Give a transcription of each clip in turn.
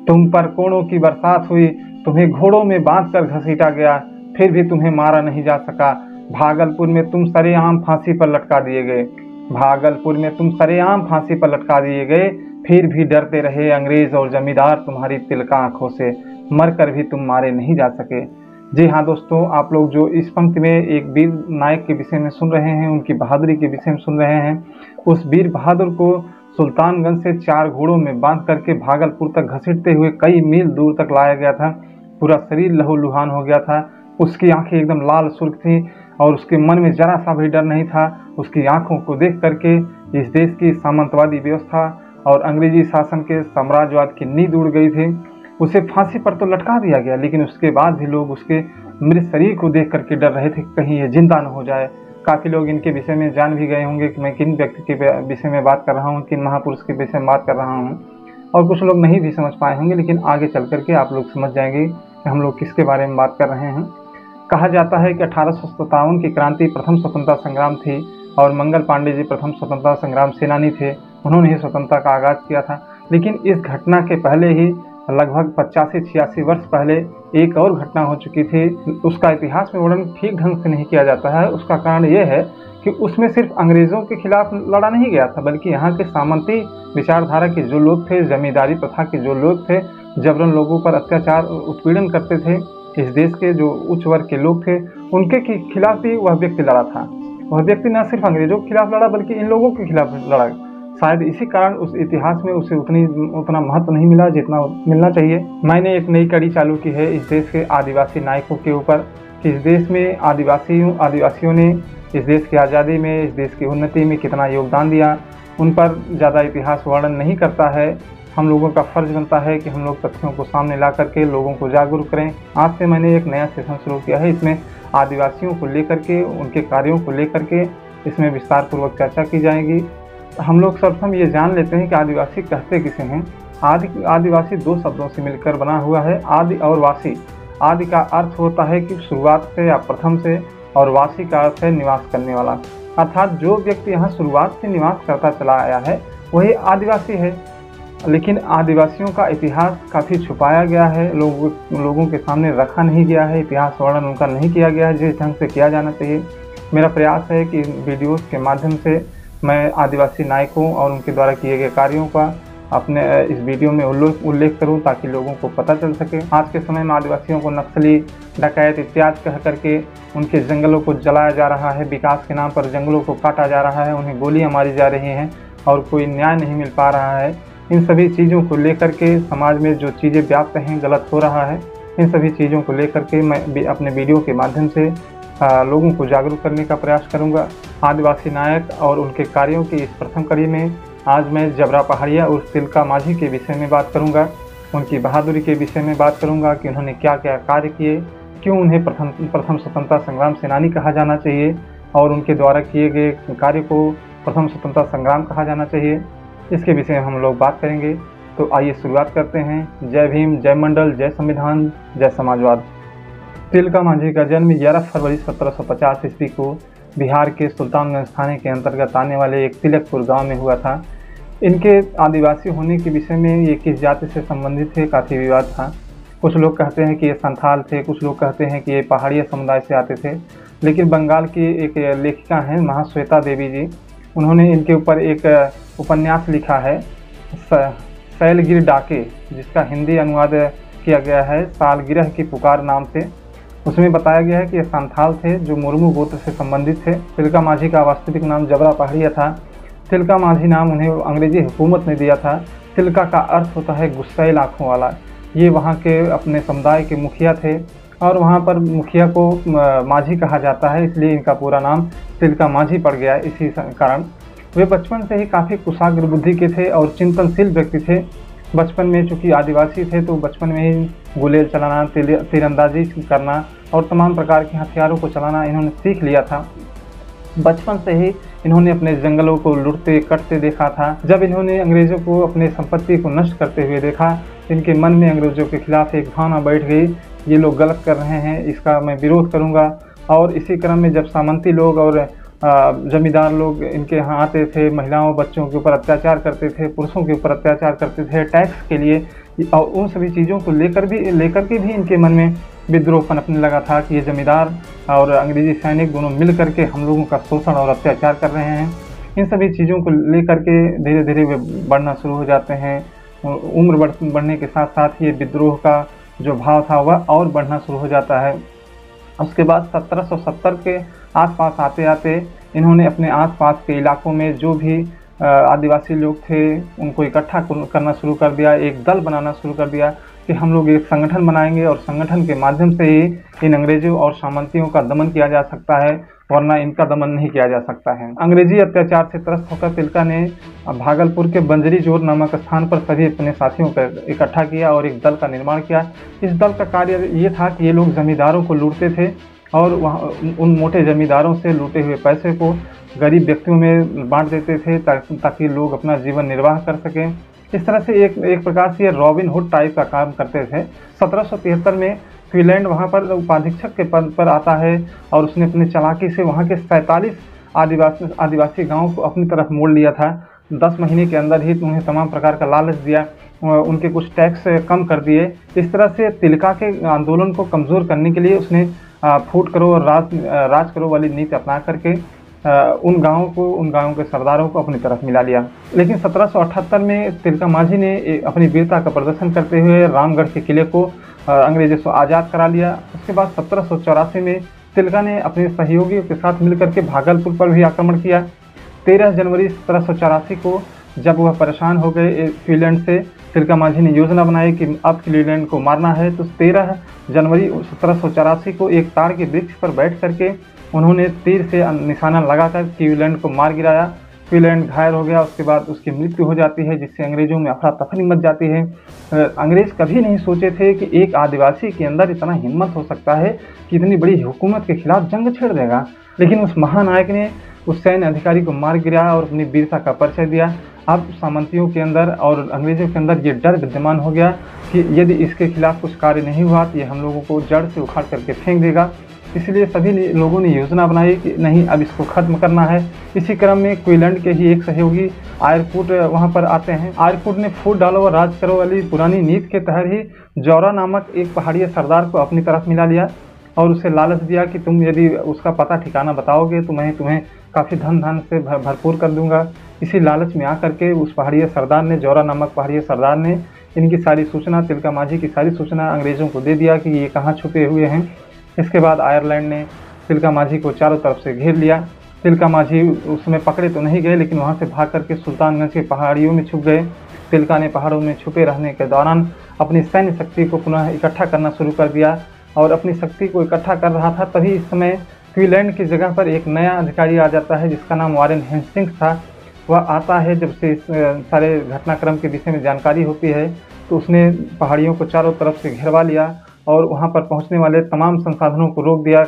तुम पर कोड़ों की बरसात हुई, तुम्हें घोड़ों में बांधकर घसीटा गया, फिर भी तुम्हें मारा नहीं जा सका। भागलपुर में तुम सरेआम फांसी पर लटका दिए गए। भागलपुर में तुम सरेआम फांसी पर लटका दिए गए, फिर भी डरते रहे अंग्रेज और जमींदार तुम्हारी तिलका आंखों से। मरकर भी तुम मारे नहीं जा सके। जी हाँ दोस्तों, आप लोग जो इस पंक्ति में एक वीर नायक के विषय में सुन रहे हैं, उनकी बहादुरी के विषय में सुन रहे हैं। उस वीर बहादुर को सुल्तानगंज से 4 घोड़ों में बांध करके भागलपुर तक घसीटते हुए कई मील दूर तक लाया गया था। पूरा शरीर लहूलुहान हो गया था। उसकी आंखें एकदम लाल सुर्ख थी और उसके मन में जरा सा भी डर नहीं था। उसकी आंखों को देख करके इस देश की सामंतवादी व्यवस्था और अंग्रेजी शासन के साम्राज्यवाद की नींद उड़ गई थी। उसे फांसी पर तो लटका दिया गया, लेकिन उसके बाद भी लोग उसके मृत शरीर को देख करके डर रहे थे कहीं ये जिंदा न हो जाए। काफ़ी लोग इनके विषय में जान भी गए होंगे कि मैं किन व्यक्ति के विषय में बात कर रहा हूँ, किन महापुरुष के विषय में बात कर रहा हूँ। और कुछ लोग नहीं भी समझ पाए होंगे, लेकिन आगे चल करके आप लोग समझ जाएंगे कि हम लोग किसके बारे में बात कर रहे हैं। कहा जाता है कि 1857 की क्रांति प्रथम स्वतंत्रता संग्राम थी और मंगल पांडे जी प्रथम स्वतंत्रता संग्राम सेनानी थे। उन्होंने ही स्वतंत्रता का आगाज किया था। लेकिन इस घटना के पहले ही लगभग 85-86 वर्ष पहले एक और घटना हो चुकी थी। उसका इतिहास में वर्णन ठीक ढंग से नहीं किया जाता है। उसका कारण यह है कि उसमें सिर्फ अंग्रेज़ों के खिलाफ लड़ा नहीं गया था, बल्कि यहाँ के सामंती विचारधारा के जो लोग थे, जमींदारी प्रथा के जो लोग थे, जबरन लोगों पर अत्याचार उत्पीड़न करते थे, इस देश के जो उच्च वर्ग के लोग थे, उनके खिलाफ भी वह व्यक्ति लड़ा था। वह व्यक्ति न सिर्फ अंग्रेजों के खिलाफ लड़ा, बल्कि इन लोगों के खिलाफ लड़ा। शायद इसी कारण उस इतिहास में उसे उतना महत्व नहीं मिला जितना मिलना चाहिए। मैंने एक नई कड़ी चालू की है इस देश के आदिवासी नायकों के ऊपर कि इस देश में आदिवासियों ने इस देश की आज़ादी में, इस देश की उन्नति में कितना योगदान दिया। उन पर ज़्यादा इतिहास वर्णन नहीं करता है। हम लोगों का फ़र्ज़ बनता है कि हम लोग तथ्यों को सामने ला करके लोगों को जागरूक करें। आज से मैंने एक नया सेशन शुरू किया है। इसमें आदिवासियों को लेकर के, उनके कार्यों को लेकर के इसमें विस्तार पूर्वक चर्चा की जाएगी। हम लोग सर्वप्रथम ये जान लेते हैं कि आदिवासी कहते किसे हैं। आदिवासी 2 शब्दों से मिलकर बना हुआ है, आदि और वासी। आदि का अर्थ होता है कि शुरुआत से या प्रथम से, और वासी का अर्थ है निवास करने वाला। अर्थात जो व्यक्ति यहाँ शुरुआत से निवास करता चला आया है वही आदिवासी है। लेकिन आदिवासियों का इतिहास काफ़ी छुपाया गया है, लोगों के सामने रखा नहीं गया है। इतिहास वर्णन उनका नहीं किया गया है जिस ढंग से किया जाना चाहिए। मेरा प्रयास है कि वीडियोस के माध्यम से मैं आदिवासी नायकों और उनके द्वारा किए गए कार्यों का अपने इस वीडियो में उल्लेख करूं ताकि लोगों को पता चल सके। आज के समय में आदिवासियों को नक्सली, डकैत इत्यादि कह करके उनके जंगलों को जलाया जा रहा है, विकास के नाम पर जंगलों को काटा जा रहा है, उन्हें गोलियां मारी जा रही हैं और कोई न्याय नहीं मिल पा रहा है। इन सभी चीज़ों को लेकर के समाज में जो चीज़ें व्याप्त हैं, गलत हो रहा है, इन सभी चीज़ों को लेकर के मैं अपने वीडियो के माध्यम से लोगों को जागरूक करने का प्रयास करूंगा। आदिवासी नायक और उनके कार्यों की इस प्रथम कड़ी में आज मैं जबरा पहाड़िया और तिलका माझी के विषय में बात करूंगा। उनकी बहादुरी के विषय में बात करूंगा कि उन्होंने क्या क्या कार्य किए, क्यों उन्हें प्रथम स्वतंत्रता संग्राम सेनानी कहा जाना चाहिए और उनके द्वारा किए गए कार्य को प्रथम स्वतंत्रता संग्राम कहा जाना चाहिए। इसके विषय में हम लोग बात करेंगे। तो आइए शुरुआत करते हैं। जय भीम, जय मंडल, जय संविधान, जय समाजवाद। तिलका माझी का जन्म 11 फरवरी 1750 ईस्वी को बिहार के सुल्तानगंज थाने के अंतर्गत आने वाले एक तिलकपुर गांव में हुआ था। इनके आदिवासी होने के विषय में ये किस जाति से संबंधित थे, काफ़ी विवाद था। कुछ लोग कहते हैं कि ये संथाल थे, कुछ लोग कहते हैं कि ये पहाड़िया समुदाय से आते थे। लेकिन बंगाल की एक लेखिका हैं महाश्वेता देवी जी, उन्होंने इनके ऊपर एक उपन्यास लिखा है शैलगिर डाके, जिसका हिंदी अनुवाद किया गया है सालगिरह की पुकार नाम से। उसमें बताया गया है कि ये संथाल थे जो मुर्मू गोत्र से संबंधित थे। तिलका माझी का वास्तविक नाम जबरा पहाड़िया था। तिलका माझी नाम उन्हें अंग्रेजी हुकूमत ने दिया था। तिलका का अर्थ होता है गुस्सैल आँखों वाला। ये वहाँ के अपने समुदाय के मुखिया थे और वहाँ पर मुखिया को माझी कहा जाता है, इसलिए इनका पूरा नाम तिलका माझी पड़ गया। इसी कारण वे बचपन से ही काफ़ी कुशाग्र बुद्धि के थे और चिंतनशील व्यक्ति थे। बचपन में चूँकि आदिवासी थे तो बचपन में ही गुलेल चलाना, तीरंदाजी करना और तमाम प्रकार के हथियारों को चलाना इन्होंने सीख लिया था। बचपन से ही इन्होंने अपने जंगलों को लूटते कटते देखा था। जब इन्होंने अंग्रेज़ों को अपने संपत्ति को नष्ट करते हुए देखा, इनके मन में अंग्रेज़ों के खिलाफ एक भावना बैठ गई, ये लोग गलत कर रहे हैं, इसका मैं विरोध करूंगा। और इसी क्रम में जब सामंती लोग और जमींदार लोग इनके यहाँ आते थे, महिलाओं बच्चों के ऊपर अत्याचार करते थे, पुरुषों के ऊपर अत्याचार करते थे टैक्स के लिए, और उन सभी चीज़ों को लेकर के भी इनके मन में विद्रोह पनपने लगा था कि ये जमींदार और अंग्रेजी सैनिक दोनों मिल करके हम लोगों का शोषण और अत्याचार कर रहे हैं। इन सभी चीज़ों को लेकर के धीरे धीरे वे बढ़ना शुरू हो जाते हैं। उम्र बढ़ने के साथ साथ ये विद्रोह का जो भाव था वह और बढ़ना शुरू हो जाता है। उसके बाद 1770 के आसपास आते आते इन्होंने अपने आसपास के इलाकों में जो भी आदिवासी लोग थे उनको इकट्ठा करना शुरू कर दिया, एक दल बनाना शुरू कर दिया कि हम लोग एक संगठन बनाएंगे और संगठन के माध्यम से ही इन अंग्रेजों और सामंतियों का दमन किया जा सकता है, वरना इनका दमन नहीं किया जा सकता है। अंग्रेजी अत्याचार से त्रस्त होकर तिलका ने भागलपुर के बंजरी जोर नामक स्थान पर सभी अपने साथियों को इकट्ठा किया और एक दल का निर्माण किया। इस दल का कार्य ये था कि ये लोग जमींदारों को लूटते थे और वहाँ उन मोटे जमींदारों से लूटे हुए पैसे को गरीब व्यक्तियों में बांट देते थे ताकि लोग अपना जीवन निर्वाह कर सकें। इस तरह से एक प्रकार से ये रॉबिन हुड टाइप का काम करते थे। 1773 में क्वीलैंड वहाँ पर उपाधीक्षक के पद पर आता है और उसने अपनी चालाकी से वहाँ के 47 आदिवासी गाँव को अपनी तरफ मोड़ लिया था। 10 महीने के अंदर ही उन्हें तमाम प्रकार का लालच दिया, उनके कुछ टैक्स कम कर दिए। इस तरह से तिलका के आंदोलन को कमज़ोर करने के लिए उसने फूट करो और राज करो वाली नीति अपना करके उन गाँवों के सरदारों को अपनी तरफ मिला लिया। लेकिन 1778 में तिलका माझी ने अपनी वीरता का प्रदर्शन करते हुए रामगढ़ के किले को अंग्रेजों से आज़ाद करा लिया। उसके बाद 1784 में तिलका ने अपने सहयोगियों के साथ मिलकर के भागलपुर पर भी आक्रमण किया। 13 जनवरी 1784 को जब वह परेशान हो गए क्वीलैंड से, तिलका माझी ने योजना बनाई कि अब क्वीलैंड को मारना है। तो 13 जनवरी 1784 को एक ताड़ के वृक्ष पर बैठ करके उन्होंने तीर से निशाना लगाकर क्वीलैंड को मार गिराया। क्वीलैंड घायल हो गया, उसके बाद उसकी मृत्यु हो जाती है, जिससे अंग्रेजों में अफरा तफरी मच जाती है। अंग्रेज कभी नहीं सोचे थे कि एक आदिवासी के अंदर इतना हिम्मत हो सकता है कि इतनी बड़ी हुकूमत के खिलाफ जंग छेड़ देगा। लेकिन उस महानायक ने उस सैन्य अधिकारी को मार गिराया और अपनी वीरता का परिचय दिया। अब सामंतियों के अंदर और अंग्रेजों के अंदर ये डर विद्यमान हो गया कि यदि इसके खिलाफ कुछ कार्य नहीं हुआ तो ये हम लोगों को जड़ से उखाड़ करके फेंक देगा। इसलिए सभी लोगों ने योजना बनाई कि नहीं, अब इसको ख़त्म करना है। इसी क्रम में क्वीलैंड के ही एक सहयोगी आयरकूट वहाँ पर आते हैं। आयरकूट ने फूट डालो और राज करो वाली पुरानी नीति के तहत ही जौरा नामक एक पहाड़ी सरदार को अपनी तरफ मिला लिया और उसे लालच दिया कि तुम यदि उसका पता ठिकाना बताओगे तो मैं तुम्हें काफ़ी धन से भरपूर कर दूंगा। इसी लालच में आकर के उस पहाड़ी सरदार ने, जौरा नामक पहाड़ी सरदार ने इनकी सारी सूचना, तिलका माझी की सारी सूचना अंग्रेज़ों को दे दिया कि ये कहाँ छुपे हुए हैं। इसके बाद आयरलैंड ने तिलका माझी को चारों तरफ से घेर लिया। तिलका माझी उसमें पकड़े तो नहीं गए, लेकिन वहाँ से भाग करके सुल्तानगंज के पहाड़ियों में छुप गए। तिलका ने पहाड़ों में छुपे रहने के दौरान अपनी सैन्य शक्ति को पुनः इकट्ठा करना शुरू कर दिया और अपनी शक्ति को इकट्ठा कर रहा था। तभी इस समय क्वीलैंड की जगह पर एक नया अधिकारी आ जाता है जिसका नाम वारेन हेस्टिंग्स था। वह आता है, जब से इस सारे घटनाक्रम के विषय में जानकारी होती है तो उसने पहाड़ियों को चारों तरफ से घेरवा लिया और वहाँ पर पहुँचने वाले तमाम संसाधनों को रोक दिया।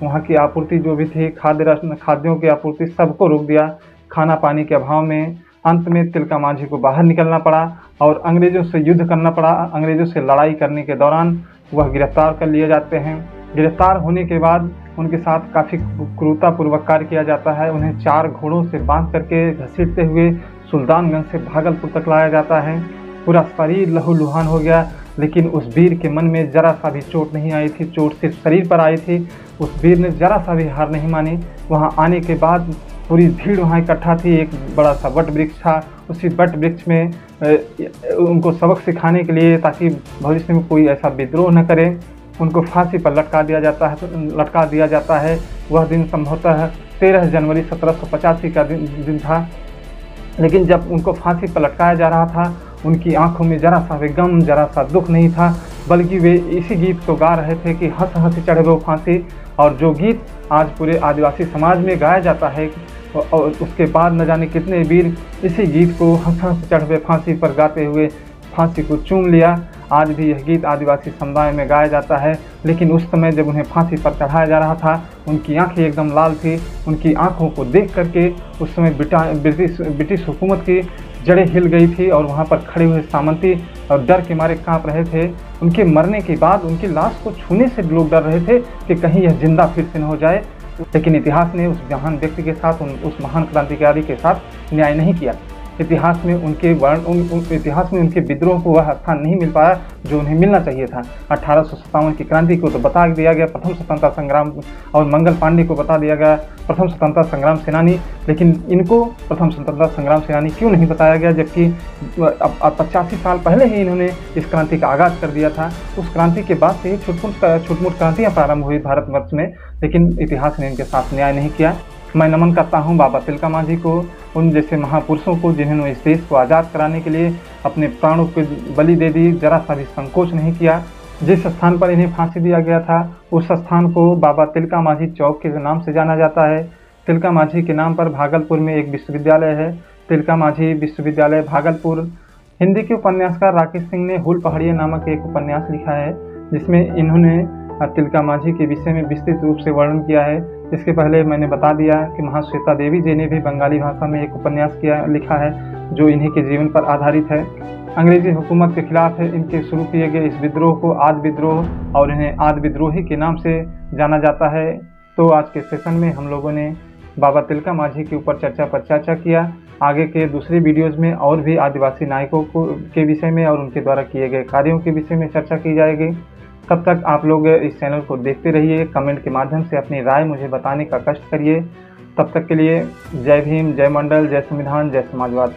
वहाँ की आपूर्ति जो भी थी, खाद्यों की आपूर्ति, सबको रोक दिया। खाना पानी के अभाव में अंत में तिलका माझी को बाहर निकलना पड़ा और अंग्रेज़ों से युद्ध करना पड़ा। अंग्रेज़ों से लड़ाई करने के दौरान वह गिरफ्तार कर लिए जाते हैं। गिरफ्तार होने के बाद उनके साथ काफ़ी क्रूरतापूर्वक कार्य किया जाता है। उन्हें 4 घोड़ों से बांध करके घसीटते हुए सुल्तानगंज से भागलपुर तक लाया जाता है। पूरा शरीर लहूलुहान हो गया, लेकिन उस वीर के मन में जरा सा भी चोट नहीं आई थी। चोट सिर्फ शरीर पर आई थी। उस वीर ने जरा सा भी हार नहीं मानी। वहाँ आने के बाद पूरी भीड़ वहाँ इकट्ठा थी। एक बड़ा सा वट वृक्ष था, उसी वट वृक्ष में उनको सबक सिखाने के लिए, ताकि भविष्य में कोई ऐसा विद्रोह न करे, उनको फांसी पर लटका दिया जाता है। वह दिन संभवतः 13 जनवरी 1785 का दिन था। लेकिन जब उनको फांसी पर लटकाया जा रहा था, उनकी आंखों में जरा सा भी गम, जरा सा दुख नहीं था, बल्कि वे इसी गीत को गा रहे थे कि हंस हंस चढ़े वो फांसी। और जो गीत आज पूरे आदिवासी समाज में गाया जाता है और उसके बाद न जाने कितने वीर इसी गीत को हंस हंस चढ़े फांसी पर गाते हुए फांसी को चूम लिया। आज भी यह गीत आदिवासी समुदाय में गाया जाता है। लेकिन उस समय जब उन्हें फांसी पर चढ़ाया जा रहा था, उनकी आंखें एकदम लाल थी। उनकी आंखों को देख करके उस समय ब्रिटिश हुकूमत की जड़ें हिल गई थी और वहाँ पर खड़े हुए सामंती और डर के मारे कांप रहे थे। उनके मरने के बाद उनकी लाश को छूने से लोग डर रहे थे कि कहीं यह जिंदा फिर से न हो जाए। लेकिन इतिहास ने उस महान व्यक्ति के साथ, उस महान क्रांतिकारी के साथ न्याय नहीं किया। इतिहास में उनके विद्रोह को वह स्थान नहीं मिल पाया जो उन्हें मिलना चाहिए था। 1857 की क्रांति को तो बता दिया गया प्रथम स्वतंत्रता संग्राम, और मंगल पांडे को बता दिया गया प्रथम स्वतंत्रता संग्राम सेनानी, लेकिन इनको प्रथम स्वतंत्रता संग्राम सेनानी क्यों नहीं बताया गया, जबकि 85 साल पहले ही इन्होंने इस क्रांति का आगाज़ कर दिया था। उस क्रांति के बाद से ही छुटमुट क्रांतियाँ प्रारंभ हुई भारतवर्ष में, लेकिन इतिहास ने इनके साथ न्याय नहीं किया। मैं नमन करता हूँ बाबा तिलका मांझी को, उन जैसे महापुरुषों को जिन्होंने इस देश को आज़ाद कराने के लिए अपने प्राणों को बलि दे दी, जरा सा भी संकोच नहीं किया। जिस स्थान पर इन्हें फांसी दिया गया था उस स्थान को बाबा तिलका मांझी चौक के नाम से जाना जाता है। तिलका मांझी के नाम पर भागलपुर में एक विश्वविद्यालय है, तिलका मांझी विश्वविद्यालय भागलपुर। हिंदी के उपन्यासकार राकेश सिंह ने हुल पहाड़िया नामक एक उपन्यास लिखा है, जिसमें इन्होंने तिलका मांझी के विषय में विस्तृत रूप से वर्णन किया है। इसके पहले मैंने बता दिया कि महाश्वेता देवी जी ने भी बंगाली भाषा में एक उपन्यास लिखा है जो इन्हीं के जीवन पर आधारित है। अंग्रेजी हुकूमत के खिलाफ इनके शुरू किए गए इस विद्रोह को आदि विद्रोह और इन्हें आदि विद्रोही के नाम से जाना जाता है। तो आज के सेशन में हम लोगों ने बाबा तिलका मांझी के ऊपर चर्चा किया। आगे के दूसरे वीडियोज़ में और भी आदिवासी नायकों के विषय में और उनके द्वारा किए गए कार्यों के विषय में चर्चा की जाएगी। तब तक आप लोग इस चैनल को देखते रहिए, कमेंट के माध्यम से अपनी राय मुझे बताने का कष्ट करिए। तब तक के लिए जय भीम, जय मंडल, जय संविधान, जय समाजवाद।